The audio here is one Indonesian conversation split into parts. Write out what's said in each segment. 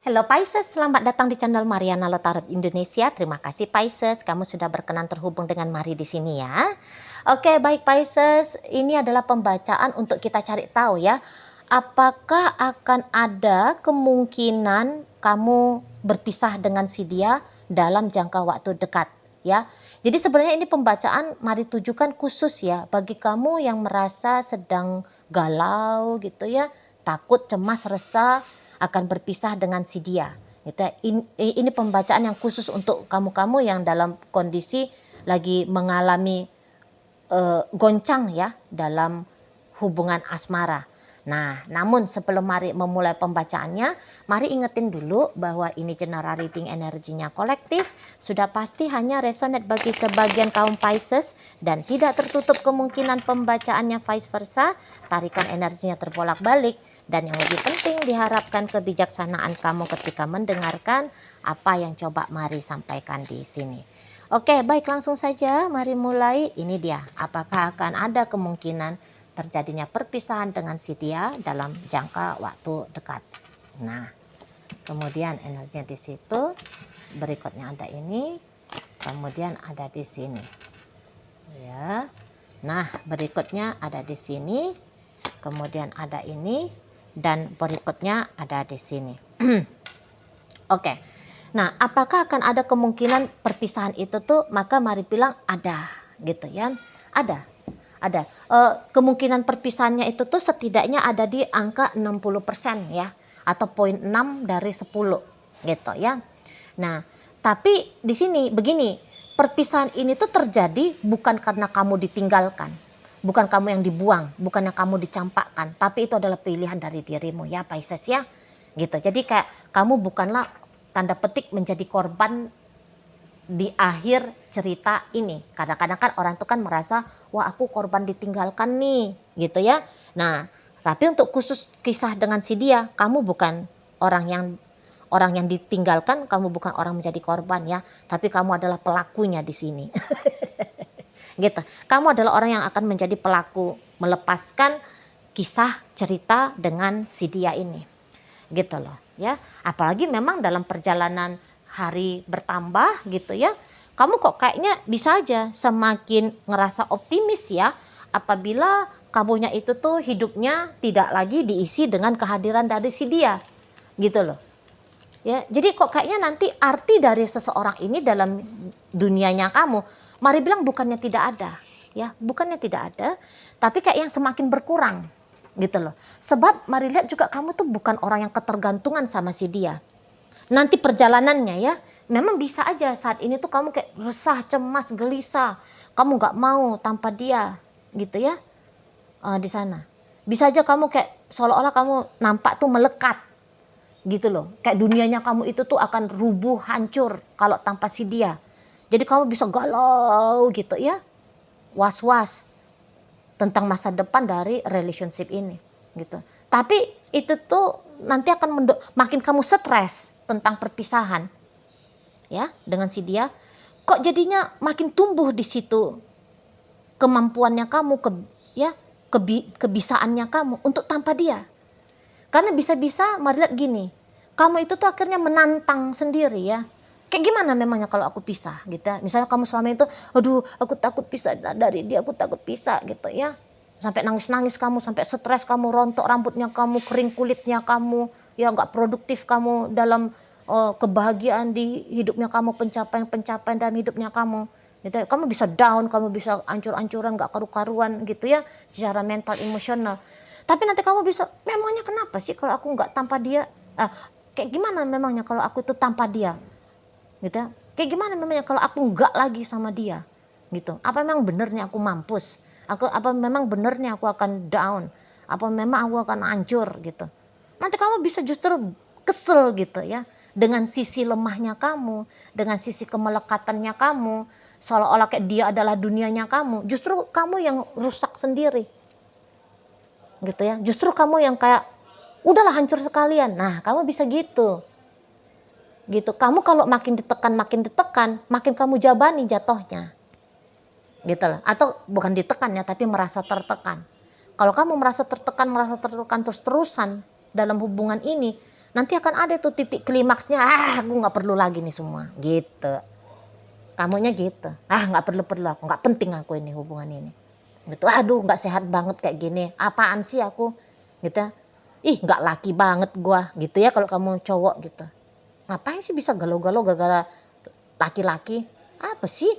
Halo Pisces, selamat datang di channel Mariana Lotarot Indonesia. Terima kasih Pisces, kamu sudah berkenan terhubung dengan Mari di sini ya. Oke, baik Pisces, ini adalah pembacaan untuk kita cari tahu ya. Apakah akan ada kemungkinan kamu berpisah dengan si dia dalam jangka waktu dekat ya. Jadi sebenarnya ini pembacaan Mari tujukan khusus ya bagi kamu yang merasa sedang galau gitu ya, takut, cemas, resah akan berpisah dengan si dia. Ini pembacaan yang khusus untuk kamu-kamu yang dalam kondisi lagi mengalami goncang ya dalam hubungan asmara. Nah, namun sebelum Mari memulai pembacaannya, Mari ingetin dulu bahwa ini general reading energinya kolektif, sudah pasti hanya resonate bagi sebagian kaum Pisces dan tidak tertutup kemungkinan pembacaannya vice versa, tarikan energinya terbolak-balik dan yang lebih penting diharapkan kebijaksanaan kamu ketika mendengarkan apa yang coba Mari sampaikan di sini. Oke, baik langsung saja mari mulai. Ini dia, apakah akan ada kemungkinan terjadinya perpisahan dengan si dia dalam jangka waktu dekat. Nah, kemudian energinya di situ, berikutnya ada ini, kemudian ada di sini. Ya. Nah, berikutnya ada di sini, kemudian ada ini dan berikutnya ada di sini. Oke. Nah, apakah akan ada kemungkinan perpisahan itu tuh? Maka Mari bilang ada, gitu ya. Ada. Kemungkinan perpisahannya itu tuh setidaknya ada di angka 60% ya, atau 0,6 dari 10 gitu ya. Nah, tapi di sini begini, perpisahan ini tuh terjadi bukan karena kamu ditinggalkan, bukan kamu yang dibuang, bukan yang kamu dicampakkan, tapi itu adalah pilihan dari dirimu ya Pisces ya. Gitu. Jadi kayak kamu bukanlah tanda petik menjadi korban di akhir cerita ini. Kadang-kadang kan orang itu kan merasa, wah aku korban ditinggalkan nih, gitu ya. Nah, tapi untuk khusus kisah dengan si dia, kamu bukan orang yang ditinggalkan, kamu bukan orang menjadi korban ya, tapi kamu adalah pelakunya di sini. Gitu. Kamu adalah orang yang akan menjadi pelaku melepaskan kisah cerita dengan si dia ini. Gitu loh, ya. Apalagi memang dalam perjalanan hari bertambah gitu ya, kamu kok kayaknya bisa aja semakin ngerasa optimis ya apabila kamunya itu tuh hidupnya tidak lagi diisi dengan kehadiran dari si dia gitu loh ya. Jadi kok kayaknya nanti arti dari seseorang ini dalam dunianya kamu, Mari bilang bukannya tidak ada ya, bukannya tidak ada, tapi kayak yang semakin berkurang gitu loh. Sebab Mari lihat juga kamu tuh bukan orang yang ketergantungan sama si dia. Nanti perjalanannya ya, memang bisa aja saat ini tuh kamu kayak resah, cemas, gelisah. Kamu gak mau tanpa dia gitu ya di sana. Bisa aja kamu kayak seolah-olah kamu nampak tuh melekat gitu loh. Kayak dunianya kamu itu tuh akan rubuh, hancur kalau tanpa si dia. Jadi kamu bisa galau gitu ya, was-was tentang masa depan dari relationship ini gitu. Tapi itu tuh nanti akan makin kamu stres tentang perpisahan ya dengan si dia, kok jadinya makin tumbuh di situ kemampuannya kamu kebisaannya kamu untuk tanpa dia. Karena bisa-bisa Mari lihat gini, kamu itu tuh akhirnya menantang sendiri ya. Kayak gimana memangnya kalau aku pisah gitu ya. Misalnya kamu selama itu, aduh aku takut pisah dari dia, aku takut pisah gitu ya. Sampai nangis-nangis kamu, sampai stres kamu, rontok rambutnya kamu, kering kulitnya kamu, ya gak produktif kamu dalam kebahagiaan di hidupnya kamu, pencapaian-pencapaian dalam hidupnya kamu. Gitu. Kamu bisa down, kamu bisa ancur-ancuran, gak karu-karuan gitu ya, secara mental, emosional. Tapi nanti kamu bisa, memangnya kenapa sih kalau aku nggak tanpa dia? Kayak gimana memangnya kalau aku itu tanpa dia? Gitu ya. Kayak gimana memangnya kalau aku nggak lagi sama dia? Gitu. Apa memang benernya aku mampus? Apa memang benernya aku akan down? Apa memang aku akan hancur gitu? Nanti kamu bisa justru kesel gitu ya dengan sisi lemahnya kamu, dengan sisi kemelekatannya kamu, seolah-olah kayak dia adalah dunianya kamu. Justru kamu yang rusak sendiri. Gitu ya. Justru kamu yang kayak udahlah hancur sekalian. Nah, kamu bisa gitu. Gitu. Kamu kalau makin ditekan, makin kamu jabani jatuhnya. Gitu loh. Atau bukan ditekan ya, tapi merasa tertekan. Kalau kamu merasa tertekan terus-terusan dalam hubungan ini, nanti akan ada tuh titik klimaksnya, aku nggak perlu lagi nih semua, gitu. Kamunya gitu, nggak perlu aku, nggak penting aku ini hubungan ini. Gitu, aduh nggak sehat banget kayak gini, apaan sih aku, gitu. Ih nggak laki banget gua, gitu ya kalau kamu cowok gitu. Ngapain sih bisa galau-galau gara-gara laki-laki? Apa sih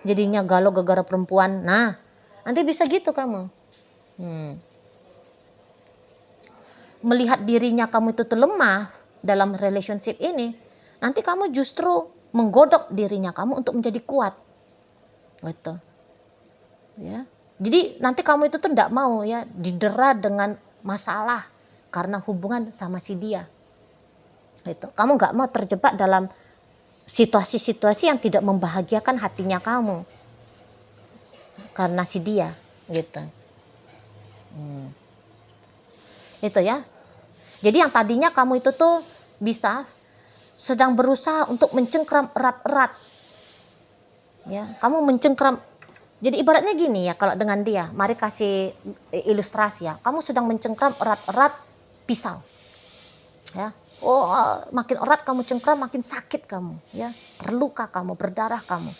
jadinya galau gara-gara perempuan? Nah, nanti bisa gitu kamu. Melihat dirinya kamu itu tuh lemah dalam relationship ini, nanti kamu justru menggodok dirinya kamu untuk menjadi kuat. Gitu. Ya. Jadi nanti kamu itu tuh enggak mau ya didera dengan masalah karena hubungan sama si dia. Gitu. Kamu enggak mau terjebak dalam situasi-situasi yang tidak membahagiakan hatinya kamu karena si dia, gitu. Itu ya. Jadi yang tadinya kamu itu tuh bisa sedang berusaha untuk mencengkram erat-erat. Ya, kamu mencengkram. Jadi ibaratnya gini ya, kalau dengan dia, mari kasih ilustrasi ya. Kamu sedang mencengkram erat-erat pisau. Ya. Makin erat kamu cengkram, makin sakit kamu, ya. Terluka kamu, berdarah kamu.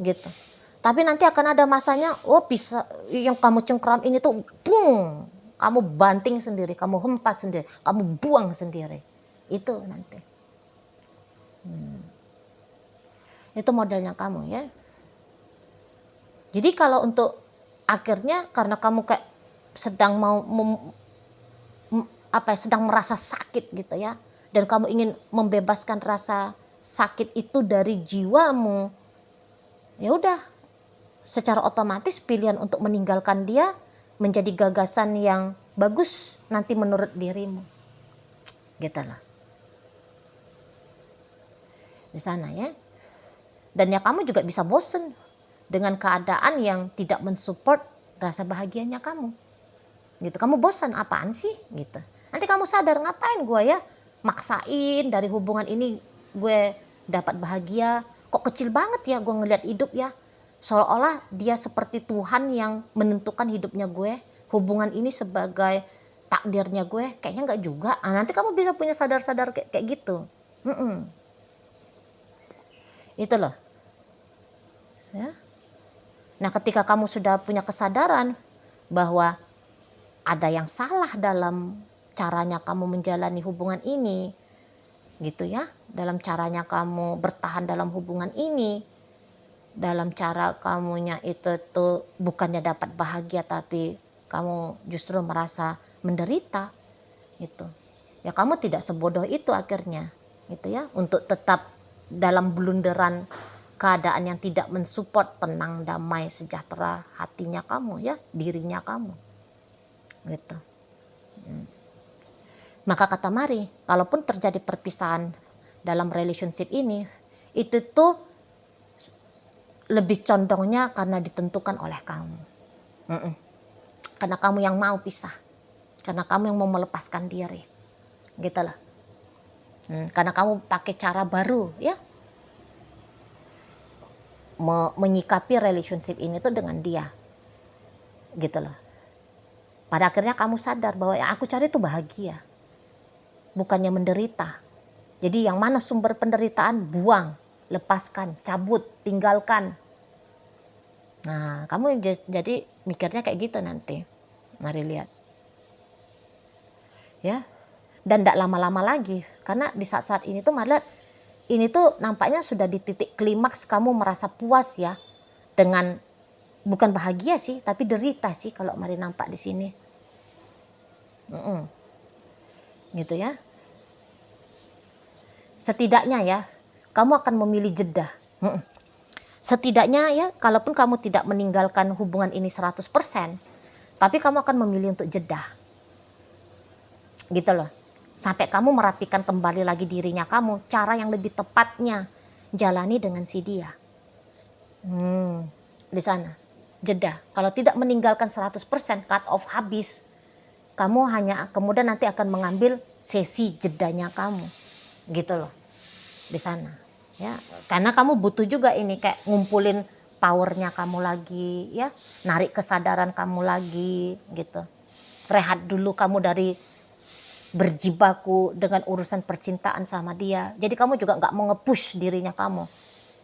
Gitu. Tapi nanti akan ada masanya, pisau yang kamu cengkram ini tuh bung, kamu banting sendiri, kamu hempas sendiri, kamu buang sendiri. Itu nanti. Itu modelnya kamu ya. Jadi kalau untuk akhirnya karena kamu kayak sedang sedang merasa sakit gitu ya, dan kamu ingin membebaskan rasa sakit itu dari jiwamu, ya udah, secara otomatis pilihan untuk meninggalkan dia menjadi gagasan yang bagus nanti menurut dirimu, gitu lah. Di sana ya. Dan ya kamu juga bisa bosen dengan keadaan yang tidak mensupport rasa bahagianya kamu. Gitu, kamu bosan, apaan sih gitu. Nanti kamu sadar, ngapain gue ya maksain dari hubungan ini gue dapat bahagia, kok kecil banget ya gue ngeliat hidup ya. Seolah-olah dia seperti Tuhan yang menentukan hidupnya gue, hubungan ini sebagai takdirnya gue, kayaknya enggak juga. Nanti kamu bisa punya sadar-sadar kayak gitu. Itu loh. Ya. Nah, ketika kamu sudah punya kesadaran bahwa ada yang salah dalam caranya kamu menjalani hubungan ini, gitu ya, dalam caranya kamu bertahan dalam hubungan ini, dalam cara kamunya itu tuh bukannya dapat bahagia tapi kamu justru merasa menderita, gitu. Ya kamu tidak sebodoh itu akhirnya, gitu ya, untuk tetap dalam blunderan keadaan yang tidak mensupport tenang, damai, sejahtera hatinya kamu ya, dirinya kamu, gitu. Maka kata Mari, kalaupun terjadi perpisahan dalam relationship ini, itu tuh lebih condongnya karena ditentukan oleh kamu. Karena kamu yang mau pisah, karena kamu yang mau melepaskan diri, gitu lah. Karena kamu pakai cara baru ya, menyikapi relationship ini tuh dengan dia, gitu loh. Pada akhirnya kamu sadar bahwa yang aku cari tuh bahagia, bukannya menderita. Jadi yang mana sumber penderitaan, buang, lepaskan, cabut, tinggalkan. Nah, kamu jadi mikirnya kayak gitu nanti. Mari lihat. Ya. Dan tidak lama-lama lagi, karena di saat-saat ini tuh Mari lihat, ini tuh nampaknya sudah di titik klimaks kamu merasa puas ya, dengan bukan bahagia sih, tapi derita sih kalau Mari nampak di sini. Gitu ya. Setidaknya ya, kamu akan memilih jeda. Setidaknya ya, kalaupun kamu tidak meninggalkan hubungan ini 100%, tapi kamu akan memilih untuk jeda. Gitu loh. Sampai kamu merapikan kembali lagi dirinya kamu, cara yang lebih tepatnya jalani dengan si dia. Di sana. Jeda. Kalau tidak meninggalkan 100%, cut off, habis. Kamu hanya kemudian nanti akan mengambil sesi jedanya kamu. Gitu loh. Di sana. Ya, karena kamu butuh juga ini kayak ngumpulin powernya kamu lagi ya, narik kesadaran kamu lagi gitu. Rehat dulu kamu dari berjibaku dengan urusan percintaan sama dia. Jadi kamu juga nggak mau nge-push dirinya kamu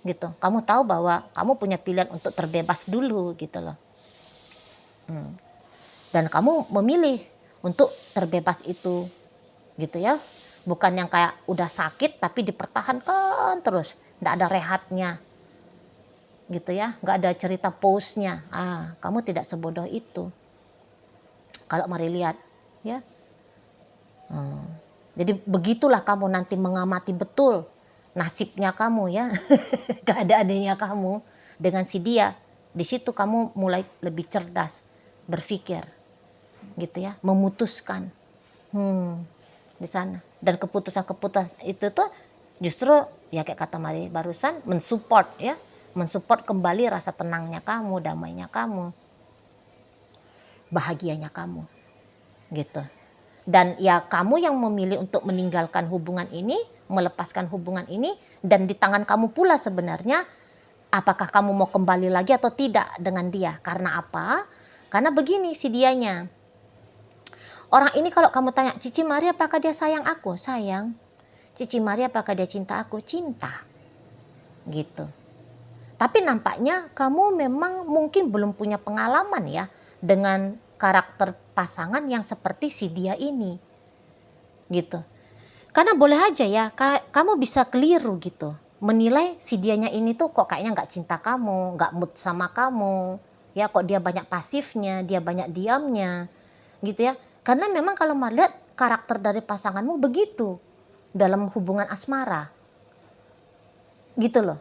gitu. Kamu tahu bahwa kamu punya pilihan untuk terbebas dulu gitu loh. Dan kamu memilih untuk terbebas itu gitu ya. Bukan yang kayak udah sakit tapi dipertahankan terus, nggak ada rehatnya gitu ya, nggak ada cerita pause-nya. Kamu tidak sebodoh itu kalau mari lihat ya. Jadi begitulah kamu nanti mengamati betul nasibnya kamu ya, keadaannya kamu dengan si dia. Di situ kamu mulai lebih cerdas berpikir gitu ya, memutuskan di sana. Dan keputusan-keputusan itu tuh justru ya kayak kata Mari barusan, mensupport ya, mensupport kembali rasa tenangnya kamu, damainya kamu, bahagianya kamu gitu. Dan ya kamu yang memilih untuk meninggalkan hubungan ini, melepaskan hubungan ini, dan di tangan kamu pula sebenarnya apakah kamu mau kembali lagi atau tidak dengan dia. Karena apa? Karena begini si dianya. Orang ini kalau kamu tanya, Cici Mari apakah dia sayang aku? Sayang. Cici Mari apakah dia cinta aku? Cinta. Gitu. Tapi nampaknya kamu memang mungkin belum punya pengalaman ya dengan karakter pasangan yang seperti si dia ini. Gitu. Karena boleh aja ya, kamu bisa keliru gitu. Menilai si dianya ini tuh kok kayaknya nggak cinta kamu, nggak mood sama kamu. Ya kok dia banyak pasifnya, dia banyak diamnya. Gitu ya. Karena memang kalau melihat karakter dari pasanganmu begitu dalam hubungan asmara. Gitu loh.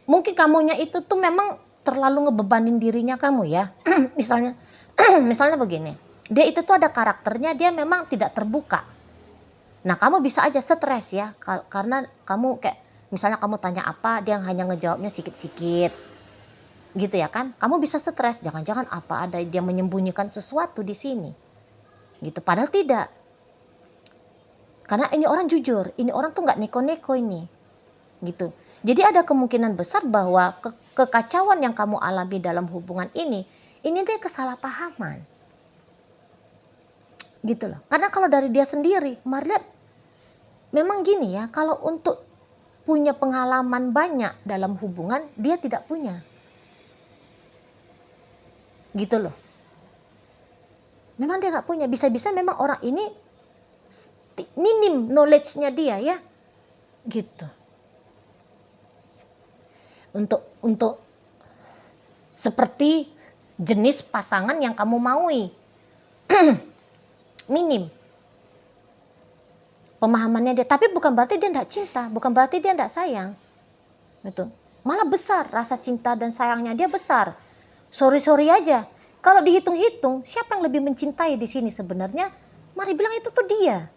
Mungkin kamunya itu tuh memang terlalu ngebebanin dirinya kamu ya. misalnya begini. Dia itu tuh ada karakternya, dia memang tidak terbuka. Nah kamu bisa aja stres ya. Karena kamu kayak misalnya kamu tanya apa, dia hanya ngejawabnya sikit-sikit. Gitu ya kan. Kamu bisa stres, jangan-jangan apa ada dia menyembunyikan sesuatu di sini. Gitu. Padahal tidak. Karena ini orang jujur, ini orang tuh nggak neko-neko ini. Gitu. Jadi ada kemungkinan besar bahwa kekacauan yang kamu alami dalam hubungan ini dia kesalahpahaman. Gitu loh. Karena kalau dari dia sendiri, Marliat memang gini ya, kalau untuk punya pengalaman banyak dalam hubungan, dia tidak punya. Gitu loh. Memang dia nggak punya. Bisa-bisa memang orang ini minim knowledge-nya dia ya. Gitu. Untuk seperti jenis pasangan yang kamu maui. Minim pemahamannya dia, tapi bukan berarti dia tidak cinta, bukan berarti dia tidak sayang. Gitu. Malah besar rasa cinta dan sayangnya dia besar. Sorry aja. Kalau dihitung-hitung, siapa yang lebih mencintai di sini sebenarnya? Mari bilang itu tuh dia.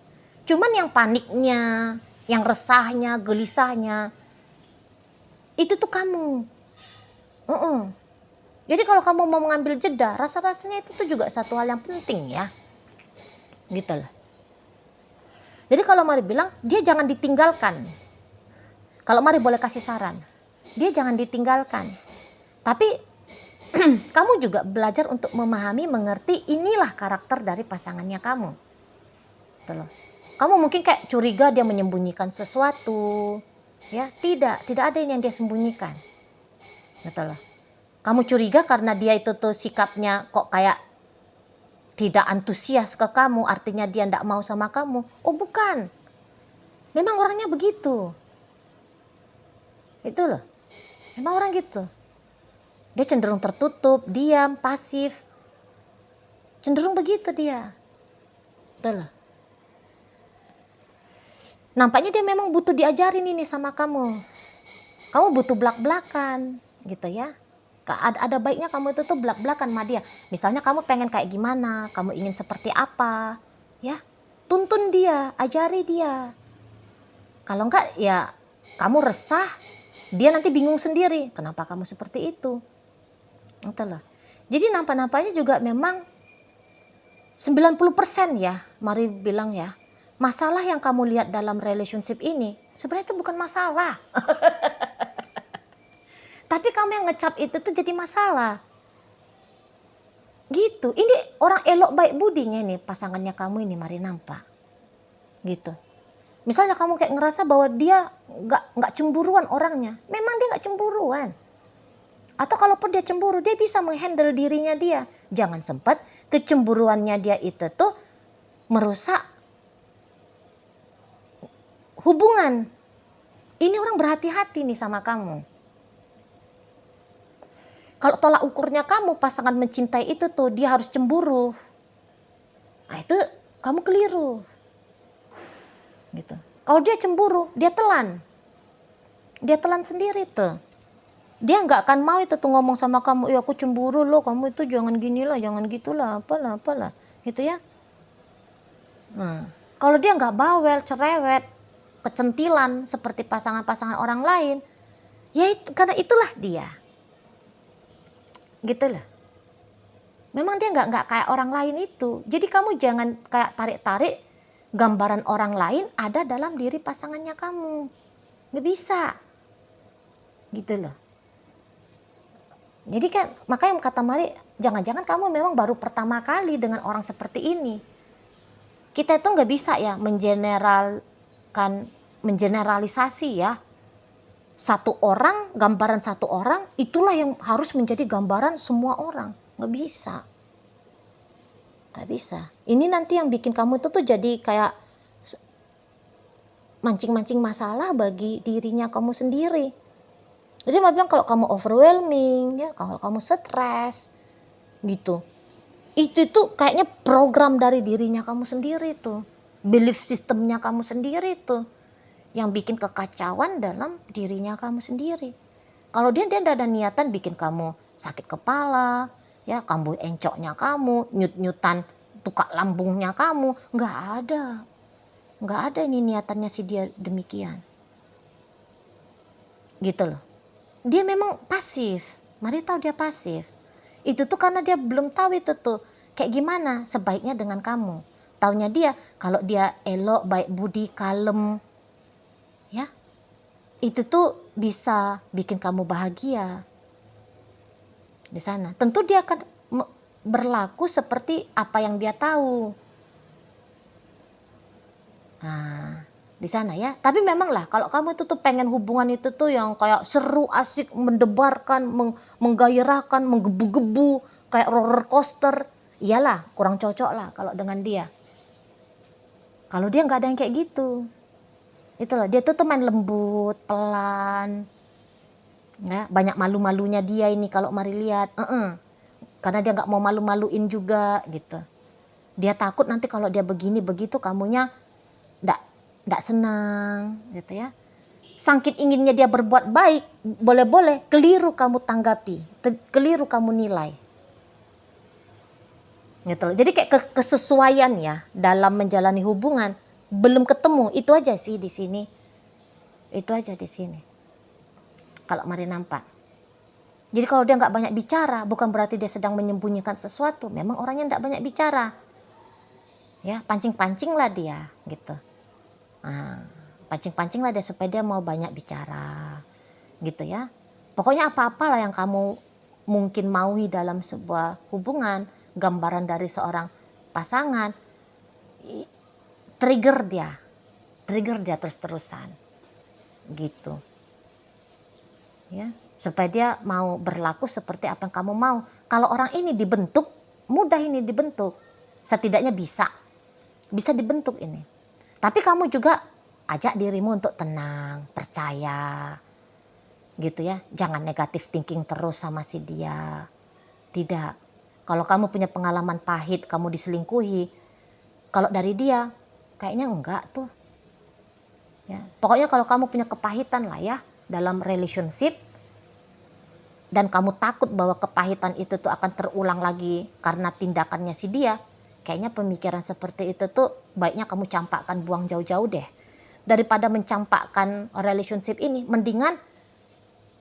Cuman yang paniknya, yang resahnya, gelisahnya, itu tuh kamu. Jadi kalau kamu mau mengambil jeda, rasa-rasanya itu tuh juga satu hal yang penting ya. Gitu lah. Jadi kalau Mari bilang, dia jangan ditinggalkan. Kalau Mari boleh kasih saran, dia jangan ditinggalkan. Tapi kamu juga belajar untuk memahami, mengerti inilah karakter dari pasangannya kamu. Gitu loh. Kamu mungkin kayak curiga dia menyembunyikan sesuatu. Ya, tidak ada yang dia sembunyikan. Gitu loh. Kamu curiga karena dia itu tuh sikapnya kok kayak tidak antusias ke kamu, artinya dia tidak mau sama kamu. Oh bukan, memang orangnya begitu. Itu loh, memang orang gitu. Dia cenderung tertutup, diam, pasif. Cenderung begitu dia. Itu loh. Nampaknya dia memang butuh diajarin ini sama kamu. Kamu butuh belak-belakan gitu ya. Ada baiknya kamu itu tuh belak-belakan sama dia. Misalnya kamu pengen kayak gimana, kamu ingin seperti apa, ya tuntun dia, ajari dia. Kalau enggak ya kamu resah, dia nanti bingung sendiri. Kenapa kamu seperti itu? Itulah. Jadi nampak-nampaknya juga memang 90% ya, Mari bilang ya, masalah yang kamu lihat dalam relationship ini sebenarnya itu bukan masalah. Tapi kamu yang ngecap itu tuh jadi masalah. Gitu. Ini orang elok baik budinya nih pasangannya kamu ini mari nampak. Gitu. Misalnya kamu kayak ngerasa bahwa dia nggak cemburuan orangnya, memang dia nggak cemburuan. Atau kalaupun dia cemburu, dia bisa menghandle dirinya dia. Jangan sempat kecemburuannya dia itu tuh merusak hubungan. Ini orang berhati-hati nih sama kamu. Kalau tolak ukurnya kamu pasangan mencintai itu tuh dia harus cemburu. Nah itu kamu keliru. Gitu. Kalau dia cemburu, dia telan. Dia telan sendiri tuh. Dia nggak akan mau itu tuh ngomong sama kamu, aku cemburu loh, kamu itu jangan ginilah, jangan gitulah, apalah, gitu ya. Nah, kalau dia nggak bawel, cerewet, kecentilan seperti pasangan-pasangan orang lain, ya itu, karena itulah dia. Gitu loh. Memang dia nggak kayak orang lain itu. Jadi kamu jangan kayak tarik-tarik gambaran orang lain ada dalam diri pasangannya kamu. Nggak bisa. Gitu loh. Jadi kan makanya kata Mari, jangan-jangan kamu memang baru pertama kali dengan orang seperti ini. Kita itu nggak bisa ya mengeneralisasi ya. Satu orang, gambaran satu orang, itulah yang harus menjadi gambaran semua orang. Nggak bisa. Nggak bisa. Ini nanti yang bikin kamu itu tuh jadi kayak mancing-mancing masalah bagi dirinya kamu sendiri. Jadi Mama bilang kalau kamu overwhelming, ya kalau kamu stres, gitu. Itu tuh kayaknya program dari dirinya kamu sendiri tuh. Belief sistemnya kamu sendiri tuh. Yang bikin kekacauan dalam dirinya kamu sendiri. Kalau dia tidak ada niatan bikin kamu sakit kepala, ya kambuh encoknya kamu, nyut-nyutan tukak lambungnya kamu, nggak ada. Nggak ada ini niatannya si dia demikian. Gitu loh. Dia memang pasif. Mari tahu dia pasif. Itu tuh karena dia belum tahu itu tuh kayak gimana sebaiknya dengan kamu. Taunya dia kalau dia elok, baik budi, kalem, ya itu tuh bisa bikin kamu bahagia di sana. Tentu dia akan berlaku seperti apa yang dia tahu. Nah, di sana ya. Tapi memang lah kalau kamu itu tuh pengen hubungan itu tuh yang kayak seru, asik, mendebarkan, menggairahkan, menggebu-gebu, kayak roller coaster, iyalah kurang cocok lah kalau dengan dia. Kalau dia nggak ada yang kayak gitu. Itu loh, dia tuh main lembut, pelan. Ya, banyak malu-malunya dia ini kalau Mari lihat. Karena dia nggak mau malu-maluin juga gitu. Dia takut nanti kalau dia begini begitu kamunya nggak senang gitu ya. Sangkit inginnya dia berbuat baik, boleh-boleh keliru kamu tanggapi, keliru kamu nilai. Gitu loh. Jadi kayak kesesuaian ya dalam menjalani hubungan belum ketemu, itu aja sih di sini. Itu aja di sini. Kalau Mari nampak. Jadi kalau dia nggak banyak bicara, bukan berarti dia sedang menyembunyikan sesuatu. Memang orangnya nggak banyak bicara. Ya, pancing-pancing lah dia, gitu. Nah, pancing-pancing lah dia supaya dia mau banyak bicara, gitu ya. Pokoknya apa-apalah yang kamu mungkin maui dalam sebuah hubungan, gambaran dari seorang pasangan, trigger dia terus-terusan, gitu. Ya, supaya dia mau berlaku seperti apa yang kamu mau. Kalau orang ini dibentuk, mudah ini dibentuk. Setidaknya bisa dibentuk ini. Tapi kamu juga ajak dirimu untuk tenang, percaya. Gitu ya. Jangan negatif thinking terus sama si dia. Tidak. Kalau kamu punya pengalaman pahit, kamu diselingkuhi, kalau dari dia kayaknya enggak tuh. Ya. Pokoknya kalau kamu punya kepahitan lah ya dalam relationship, dan kamu takut bahwa kepahitan itu tuh akan terulang lagi karena tindakannya si dia, kayaknya pemikiran seperti itu tuh baiknya kamu campakkan, buang jauh-jauh deh. Daripada mencampakkan relationship ini, mendingan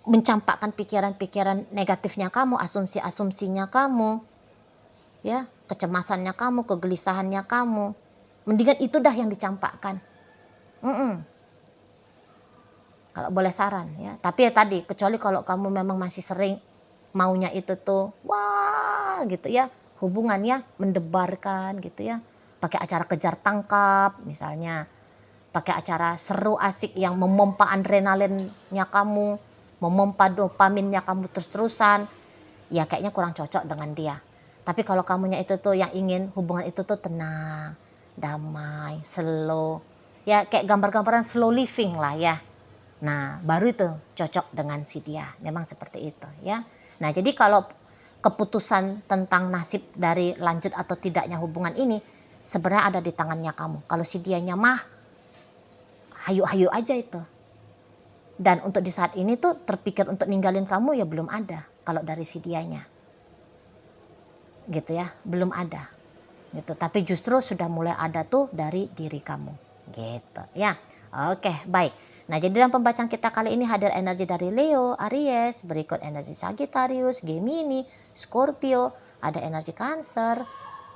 mencampakkan pikiran-pikiran negatifnya kamu, asumsi-asumsinya kamu, ya, kecemasannya kamu, kegelisahannya kamu. Mendingan itu dah yang dicampakkan. Kalau boleh saran ya. Tapi ya tadi, kecuali kalau kamu memang masih sering maunya itu tuh wah gitu ya, hubungannya mendebarkan gitu ya. Pakai acara kejar tangkap misalnya, pakai acara seru asik yang memompa adrenalinnya kamu, memompa dopaminnya kamu terus-terusan, ya kayaknya kurang cocok dengan dia. Tapi kalau kamunya itu tuh yang ingin hubungan itu tuh tenang, damai, slow, ya kayak gambar-gambaran slow living lah ya. Nah, baru itu cocok dengan si dia, memang seperti itu ya. Nah, jadi kalau keputusan tentang nasib dari lanjut atau tidaknya hubungan ini, sebenarnya ada di tangannya kamu. Kalau si dianya mah, hayu-hayu aja itu. Dan untuk di saat ini tuh terpikir untuk ninggalin kamu ya belum ada kalau dari si dianya. Gitu ya, belum ada. Gitu. Tapi justru sudah mulai ada tuh dari diri kamu. Gitu ya. Oke, baik. Nah, jadi dalam pembacaan kita kali ini hadir energi dari Leo, Aries, berikut energi Sagittarius, Gemini, Scorpio, ada energi Cancer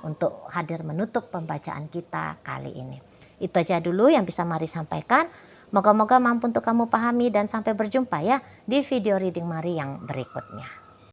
untuk hadir menutup pembacaan kita kali ini. Itu aja dulu yang bisa Mari sampaikan. Moga-moga mampu untuk kamu pahami dan sampai berjumpa ya di video reading Mari yang berikutnya.